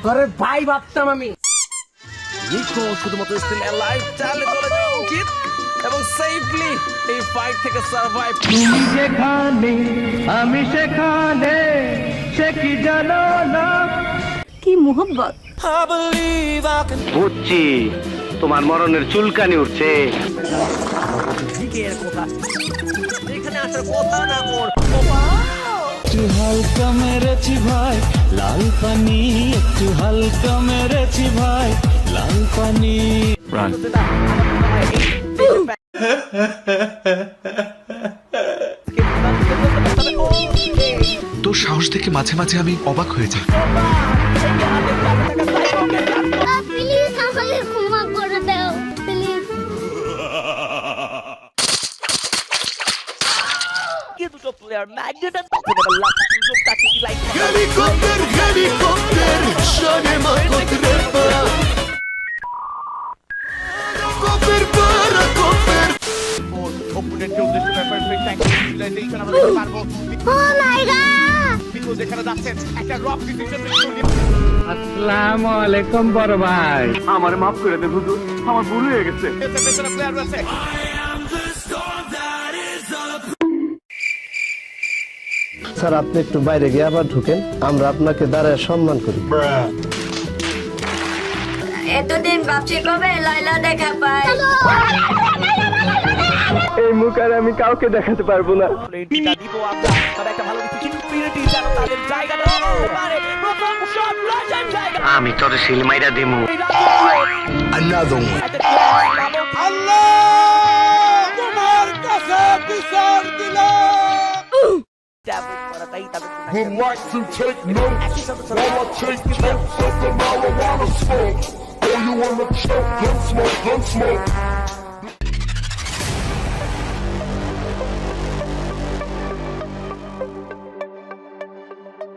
আরে ভাই ভাবতাম আমি নিকো শুধুমাত্র স্টিল অ্যালাইভ চালে চলে যাওয়া উচিত এবং সেফলি এই ফাইট থেকে সার্ভাইভ। তুমি যেখানে আমি সেখানে, সে কি জানো না। কি মোহব্বত। বুঝছি তোমার মরণের চুলকানি উঠছে। দিকের কথা এখানে আসার কথা না মোর। একটু হালকা মেরেছি ভাই লাল পানি, একটু হালকা মেরেছি ভাই লাল পানি। তোর সাহস দেখে মাঝে মাঝে আমি অবাক হয়ে যাই। প্লিজ আমাকে ক্ষমা করে দাও প্লিজ। কি দুটো প্লেয়ার ম্যাগনেট আর সুযোগটাকে লাইক হেলিকপ্টার হেলিকপ্টার শোনে মা কোতরে পা কপের পারা কপের অপোনেন্টকে উদ্দেশ্য করে পারফেক্ট অ্যাঙ্গেল ইউটিলাইজেশন আমরা করতে পারবো। ও মাই গড বিকজ এখানে যাচ্ছেন একটা রক ডিসিশন আসসালামু আলাইকুম বড় ভাই। আমার মাফ করে দে হুজুর, আমার ভুল হয়ে গেছে। পেছনে প্লেয়ার রয়েছে। স্যার আপনি একটু বাইরে গিয়ে আবার ঢুকেন, আমরা আপনাকে দাঁড়ায় সম্মান করি। এতদিন ভাবছি কবে লাইলা দেখা পাই। এই মুখ আর আমি কাউকে দেখাতে পারবো না। এটা দিব আমরা তবে একটা ভালো কিছু ইনফিনিটি যেন তাদের জায়গাটা হতে পারে। প্রথম শট রাজার জায়গা আমি তোর শিলমাইরা দিমু। Another one. আল্লাহ তোমার কাছে বিচার দিলাম। ডাবল করাটাই তাদের Would like to take notes while I take totes of the marijuana smoke. Oh, you wanna choke? Gun smoke, gun smoke.